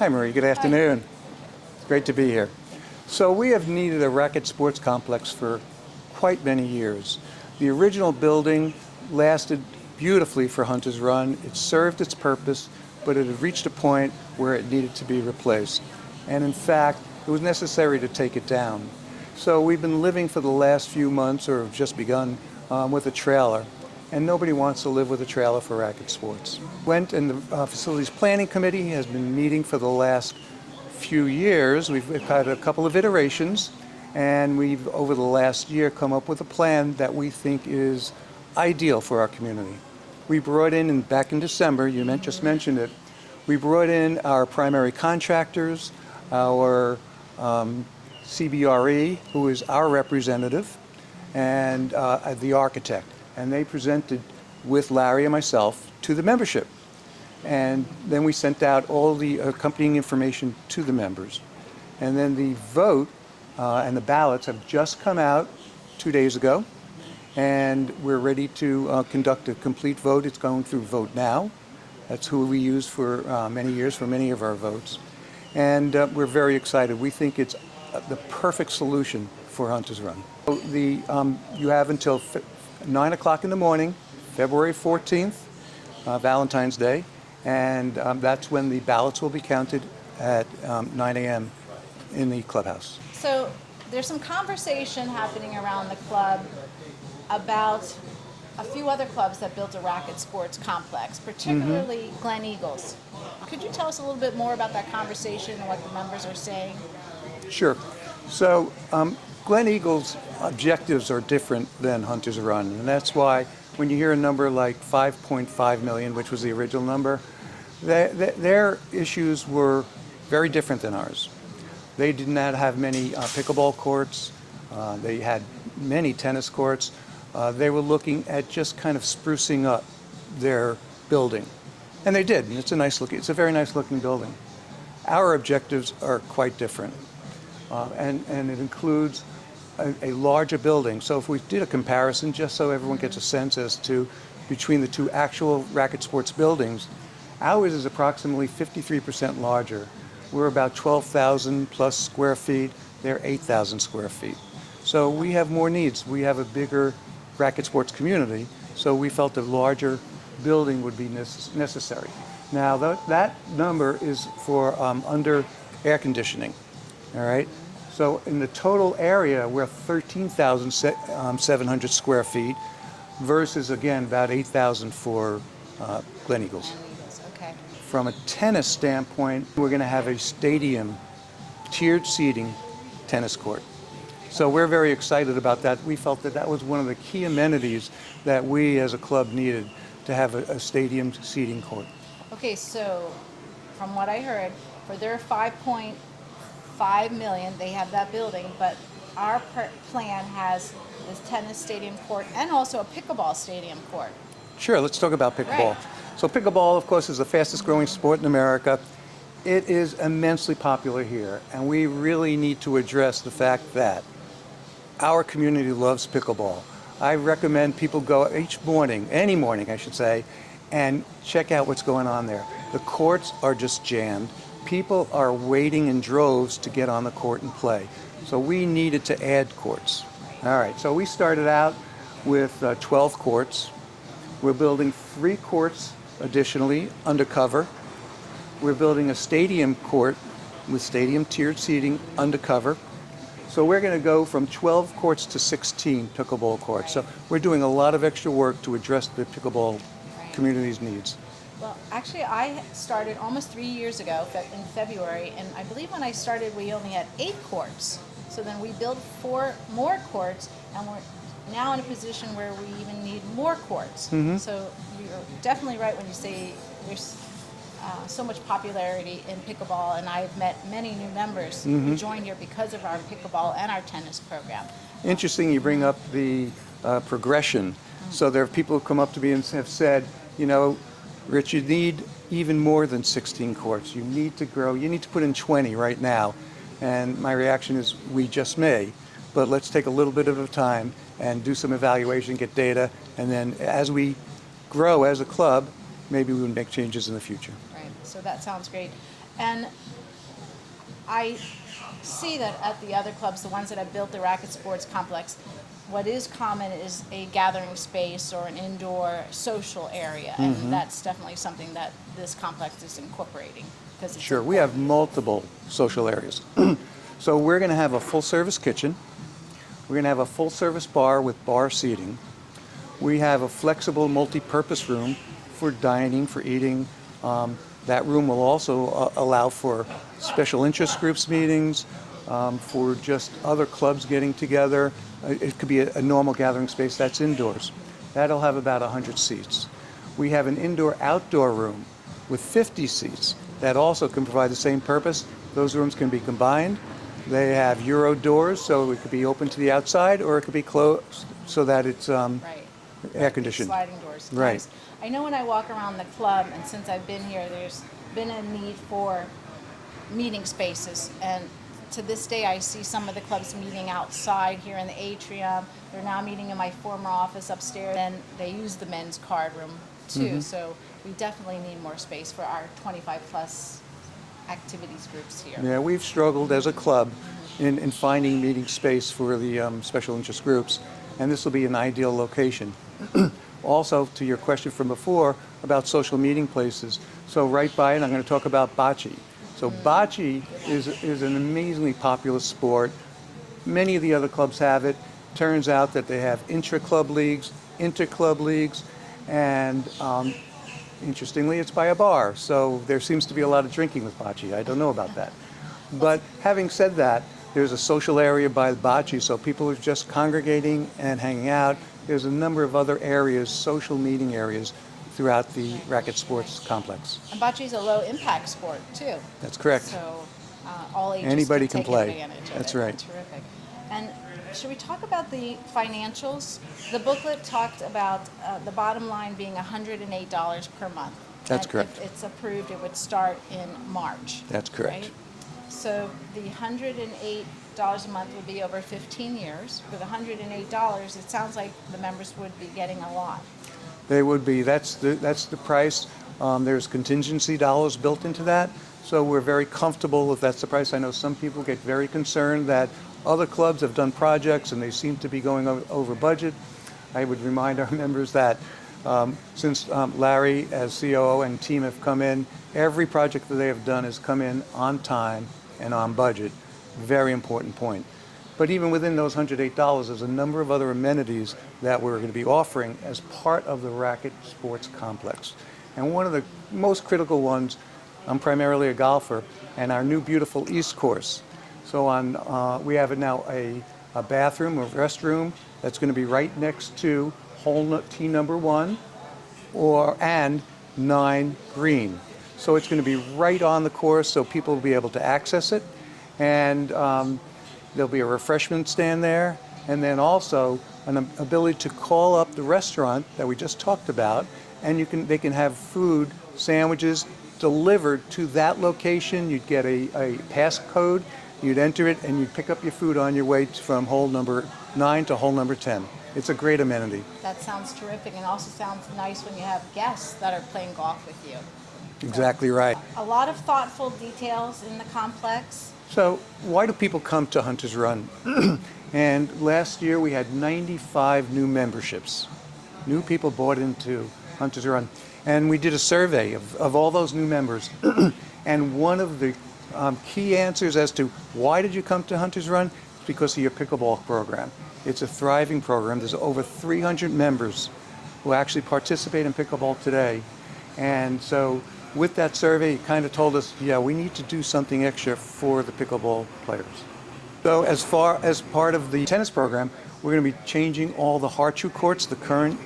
Hi, Marie. Good afternoon. It's great to be here. So we have needed a Racquet Sports Complex for quite many years. The original building lasted beautifully for Hunter's Run. It served its purpose, but it had reached a point where it needed to be replaced. And in fact, it was necessary to take it down. So we've been living for the last few months, or have just begun, with a trailer. And nobody wants to live with a trailer for racket sports. Went and the Facilities Planning Committee has been meeting for the last few years. We've had a couple of iterations, and we've, over the last year, come up with a plan that we think is ideal for our community. We brought in back in December, just mentioned it, we brought in our primary contractors, our CBRE, who is our representative, and the architect. And they presented with Larry and myself to the membership. And then we sent out all the accompanying information to the members. And then the vote and the ballots have just come out 2 days ago. And we're ready to conduct a complete vote. It's going through Vote Now. That's who we used for many years for many of our votes. And we're very excited. We think it's the perfect solution for Hunter's Run. So you have until 9 o'clock in the morning, February 14th, Valentine's Day, and that's when the ballots will be counted at 9 a.m. in the clubhouse. So there's some conversation happening around the club about a few other clubs that built a Racquet Sports Complex, particularly Glen Eagles. Could you tell us a little bit more about that conversation and what the members are saying? Sure. So Glen Eagles' objectives are different than Hunter's Run, and that's why when you hear a number like 5.5 million, which was the original number, their issues were very different than ours. They did not have many pickleball courts. They had many tennis courts. They were looking at just kind of sprucing up their building, and they did. And it's a very nice looking building. Our objectives are quite different, and it includes a larger building. So if we did a comparison, just so everyone gets a sense as to between the two actual racket sports buildings, ours is approximately 53% larger. We're about 12,000 plus square feet. They're 8,000 square feet. So we have more needs. We have a bigger racket sports community, so we felt a larger building would be necessary. Now that number is for under air conditioning, all right? So in the total area, we're 13,700 square feet versus, again, about 8,000 for Glen Eagles. Okay. From a tennis standpoint, we're going to have a stadium, tiered seating tennis court. So we're very excited about that. We felt that was one of the key amenities that we as a club needed, to have a stadium seating court. Okay, so from what I heard, for their 5.5 million, they have that building, but our plan has this tennis stadium court and also a pickleball stadium court. Sure, let's talk about pickleball. Right. So pickleball, of course, is the fastest growing sport in America. It is immensely popular here, and we really need to address the fact that our community loves pickleball. I recommend people go each morning, any morning I should say, and check out what's going on there. The courts are just jammed. People are waiting in droves to get on the court and play. So we needed to add courts. All right, so we started out with 12 courts. We're building 3 courts additionally undercover. We're building a stadium court with stadium tiered seating undercover. So we're going to go from 12 courts to 16 pickleball courts. So we're doing a lot of extra work to address the pickleball community's needs. Well, actually, I started almost 3 years ago in February, and I believe when I started, we only had 8 courts. So then we built 4 more courts, and we're now in a position where we even need more courts. So you're definitely right when you say there's so much popularity in pickleball, and I've met many new members who joined here because of our pickleball and our tennis program. Interesting you bring up the progression. So there are people who come up to me and have said, you know, Rich, you need even more than 16 courts. You need to grow. You need to put in 20 right now. And my reaction is, we just may, but let's take a little bit of a time and do some evaluation, get data, and then as we grow as a club, maybe we would make changes in the future. Right, so that sounds great. And I see that at the other clubs, the ones that have built the Racquet Sports Complex, what is common is a gathering space or an indoor social area, and that's definitely something that this complex is incorporating. Because it's Sure, we have important. multiple social areas. So we're going to have a full-service kitchen. We're going to have a full-service bar with bar seating. We have a flexible multi-purpose room for dining, for eating. That room will also allow for special interest groups meetings, for just other clubs getting together. It could be a normal gathering space that's indoors. That'll have about 100 seats. We have an indoor-outdoor room with 50 seats that also can provide the same purpose. Those rooms can be combined. They have Euro doors, so it could be open to the outside, or it could be closed so that it's Right. air conditioned. Sliding doors. Right. Nice. I know when I walk around the club, and since I've been here, there's been a need for meeting spaces. And to this day, I see some of the clubs meeting outside here in the atrium. They're now meeting in my former office upstairs. And they use the men's card room too. So we definitely need more space for our 25 plus activities groups here. Yeah, we've struggled as a club in finding meeting space for the special interest groups, and this will be an ideal location. Also, to your question from before about social meeting places, so right by it, I'm going to talk about bocce. So bocce is an amazingly popular sport. Many of the other clubs have it. Turns out that they have intra-club leagues, inter-club leagues, and interestingly, it's by a bar. So there seems to be a lot of drinking with bocce. I don't know about that. But having said that, there's a social area by bocce, so people are just congregating and hanging out. There's a number of other areas, social meeting areas, throughout the Racquet Sports Complex. And bocce is a low impact sport too. That's correct. So all ages Anybody can can take play. advantage of That's it. right. Terrific. And should we talk about the financials? The booklet talked about the bottom line being $108 per month. That's And correct. If it's approved, it would start in March. That's correct. Right? So the $108 a month would be over 15 years. For the $108, it sounds like the members would be getting a lot. They would be. That's the price. There's contingency dollars built into that, so we're very comfortable if that's the price. I know some people get very concerned that other clubs have done projects and they seem to be going over budget. I would remind our members that since Larry as COO and team have come in, every project that they have done has come in on time and on budget. Very important point. But even within those $108, there's a number of other amenities that we're going to be offering as part of the Racquet Sports Complex. And one of the most critical ones, I'm primarily a golfer, and our new beautiful East Course. So we have now a bathroom, a restroom that's going to be right next to hole tee number 1 and 9 green. So it's going to be right on the course, so people will be able to access it. And there'll be a refreshment stand there, and then also an ability to call up the restaurant that we just talked about, and they can have food, sandwiches delivered to that location. You'd get a pass code, you'd enter it, and you'd pick up your food on your way from hole number 9 to hole number 10. It's a great amenity. That sounds terrific, and also sounds nice when you have guests that are playing golf with you. Exactly right. A lot of thoughtful details in the complex. So why do people come to Hunter's Run? And last year we had 95 new memberships. New people bought into Hunter's Run. And we did a survey of all those new members. And one of the key answers as to why did you come to Hunter's Run is because of your pickleball program. It's a thriving program. There's over 300 members who actually participate in pickleball today. And so with that survey, it kind of told us, yeah, we need to do something extra for the pickleball players. So as far as part of the tennis program, we're going to be changing all the hard-shoe courts, the current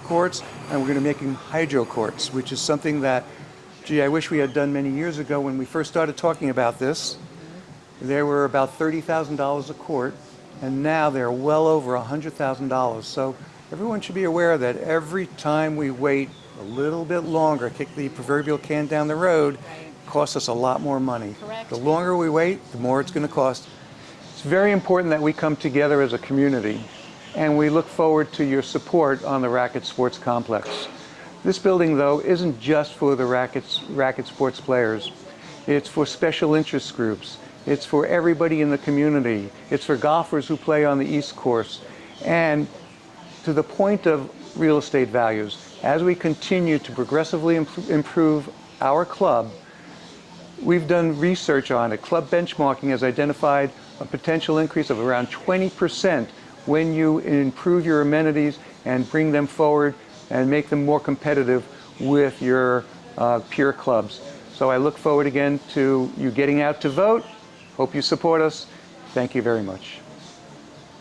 courts, and we're going to be making hydro courts, which is something that, gee, I wish we had done many years ago when we first started talking about this. There were about $30,000 a court, and now they're well over $100,000. So everyone should be aware that every time we wait a little bit longer, kick the proverbial can down the road, costs us a lot more money. Correct. The longer we wait, the more it's going to cost. It's very important that we come together as a community, and we look forward to your support on the Racquet Sports Complex. This building, though, isn't just for the Racquet Sports players. It's for special interest groups. It's for everybody in the community. It's for golfers who play on the East Course. And to the point of real estate values, as we continue to progressively improve our club, we've done research on it. Club benchmarking has identified a potential increase of around 20% when you improve your amenities and bring them forward and make them more competitive with your peer clubs. So I look forward again to you getting out to vote. Hope you support us. Thank you very much.